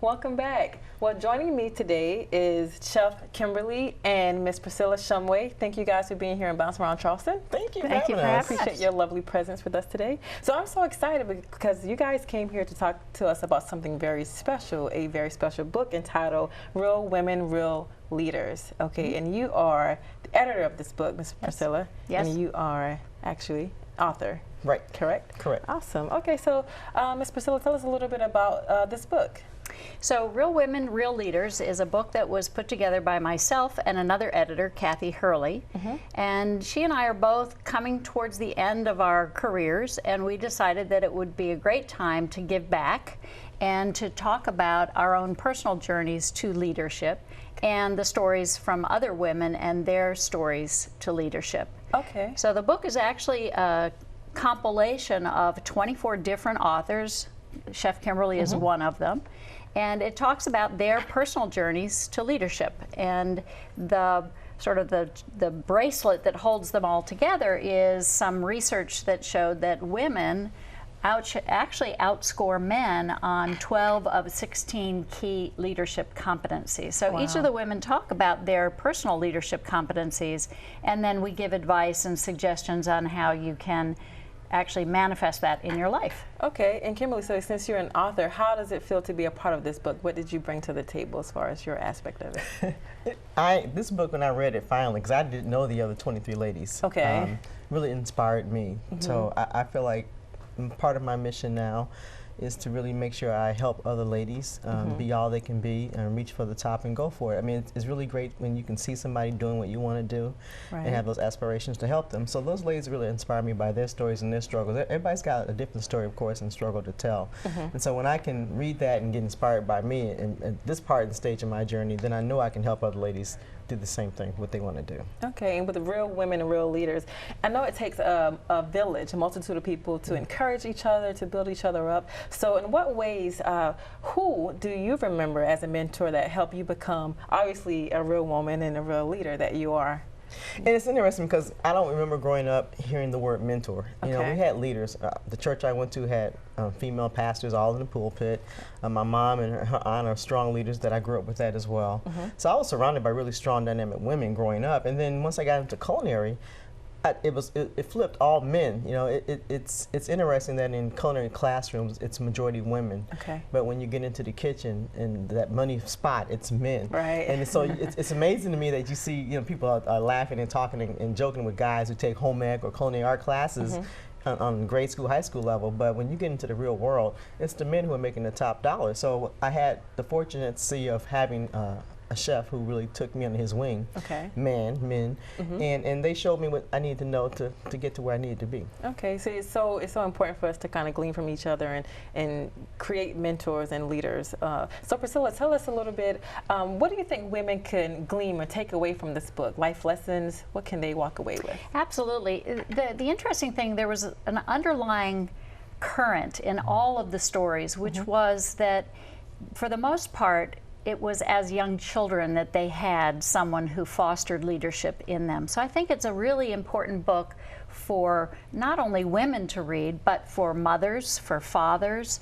Welcome back. Well, joining me today is Chef Kimberly and Miss Priscilla Shumway. Thank you guys for being here in Bounce Around Charleston. Thank you for I having us. appreciate your lovely presence with us today. So I'm so excited because you guys came here to talk to us about something very special, a very special book entitled Real Women, Real Leaders. Okay, and you are the editor of this book, Miss Priscilla. Yes. And you are actually author. Right. Correct? Correct. Awesome. Okay, so Miss Priscilla, tell us a little bit about this book. So Real Women, Real Leaders is a book that was put together by myself and another editor, Kathy Hurley. And she and I are both coming towards the end of our careers, and we decided that it would be a great time to give back and to talk about our own personal journeys to leadership and the stories from other women and their stories to leadership. Okay. So the book is actually a compilation of 24 different authors. Chef Kimberly is one of them. And it talks about their personal journeys to leadership. And the sort of the bracelet that holds them all together is some research that showed that women actually outscore men on 12 of 16 key leadership competencies. So each of the women talk about their personal leadership competencies, and then we give advice and suggestions on how you can actually manifest that in your life. Okay, and Kimberly, so since you're an author, how does it feel to be a part of this book? What did you bring to the table as far as your aspect of it? This book, when I read it finally, because I didn't know the other 23 ladies, really inspired me. So I feel like part of my mission now is to really make sure I help other ladies be all they can be and reach for the top and go for it. I mean, it's really great when you can see somebody doing what you want to do and have those aspirations to help them. So those ladies really inspire me by their stories and their struggles. Everybody's got a different story, of course, and struggle to tell. And so when I can read that and get inspired by me and this part and stage of my journey, then I know I can help other ladies do the same thing, what they want to do. Okay, and with the real women and real leaders, I know it takes a village, a multitude of people to encourage each other, to build each other up. So in what ways, who do you remember as a mentor that helped you become, obviously, a real woman and a real leader that you are? And it's interesting because I don't remember growing up hearing the word mentor. You know, we had leaders. The church I went to had female pastors all in the pulpit. My mom and her aunt are strong leaders that I grew up with that as well. So I was surrounded by really strong, dynamic women growing up. And then once I got into culinary, it flipped all men. You know, it's interesting that in culinary classrooms it's majority women. But when you get into the kitchen and that money spot, it's men. And so it's amazing to me that you see people are laughing and talking and joking with guys who take home ec or culinary art classes on grade school, high school level. But when you get into the real world, it's the men who are making the top dollar. So I had the fortunate of having a chef who really took me under his wing, men, and they showed me what I needed to know to get to where I needed to be. Okay, so it's so important for us to kind of glean from each other and create mentors and leaders. So Priscilla, tell us a little bit, what do you think women can glean or take away from this book? Life lessons, what can they walk away with? Absolutely. The interesting thing, there was an underlying current in all of the stories, which was that for the most part, it was as young children that they had someone who fostered leadership in them. So I think it's a really important book for not only women to read, but for mothers, for fathers,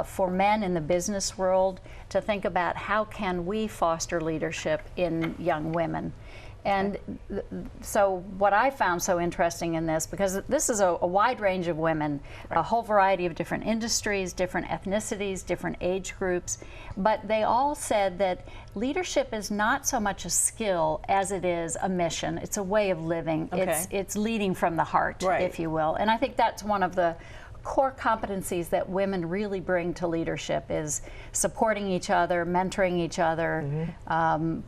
for men in the business world, to think about how can we foster leadership in young women. And so what I found so interesting in this, because this is a wide range of women, a whole variety of different industries, different ethnicities, different age groups, but they all said that leadership is not so much a skill as it is a mission. It's a way of living. It's leading from the heart, if you will. And I think that's one of the core competencies that women really bring to leadership is supporting each other, mentoring each other,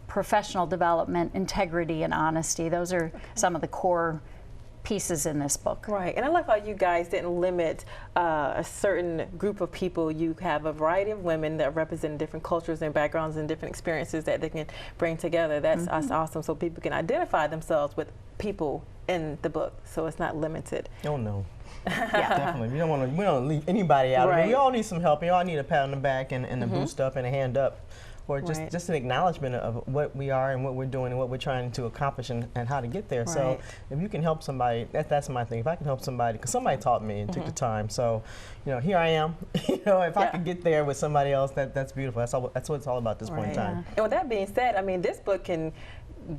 professional development, integrity, and honesty. Those are some of the core pieces in this book. And I love how you guys didn't limit a certain group of people. You have a variety of women that represent different cultures and backgrounds and different experiences that they can bring together. That's awesome, so people can identify themselves with people in the book, so it's not limited. Oh no. Definitely. We don't leave anybody out. I mean, we all need some help. We all need a pat on the back and a boost up and a hand up or just an acknowledgement of what we are and what we're doing and what we're trying to accomplish and how to get there. So if you can help somebody, that's my thing. If I can help somebody, because somebody taught me and took the time. So, you know, here I am. You know, if I could get there with somebody else, that's beautiful. That's what it's all about at this point in time. And with that being said, I mean, this book can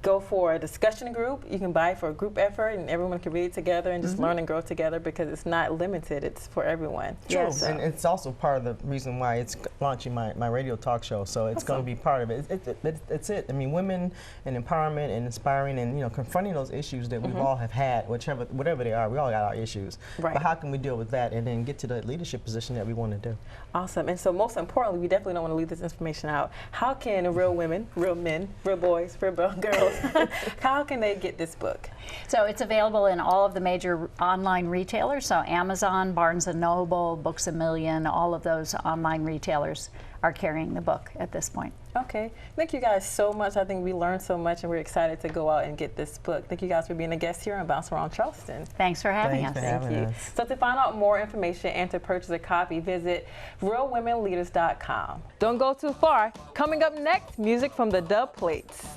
go for a discussion group. You can buy it for a group effort, and everyone can read it together and just learn and grow together, because it's not limited. It's for everyone. True. So. And it's also part of the reason why it's launching my radio talk show. So it's going to be part of it. It's it. I mean, women and empowerment and inspiring and, you know, confronting those issues that we've all have had, whatever they are. We all got our issues. Right. But how can we deal with that and then get to the leadership position that we want to do? Awesome. And so most importantly, we definitely don't want to leave this information out. How can real women, real men, real boys, real girls, how can they get this book? So it's available in all of the major online retailers. So Amazon, Barnes & Noble, Books A Million, all of those online retailers are carrying the book at this point. Okay. Thank you guys so much. I think we learned so much, and we're excited to go out and get this book. Thank you guys for being a guest here on Bounce Around Charleston. Thanks for having us. Thank you. So to find out more information and to purchase a copy, visit realwomenleaders.com. Don't go too far. Coming up next, music from the Dub Plates.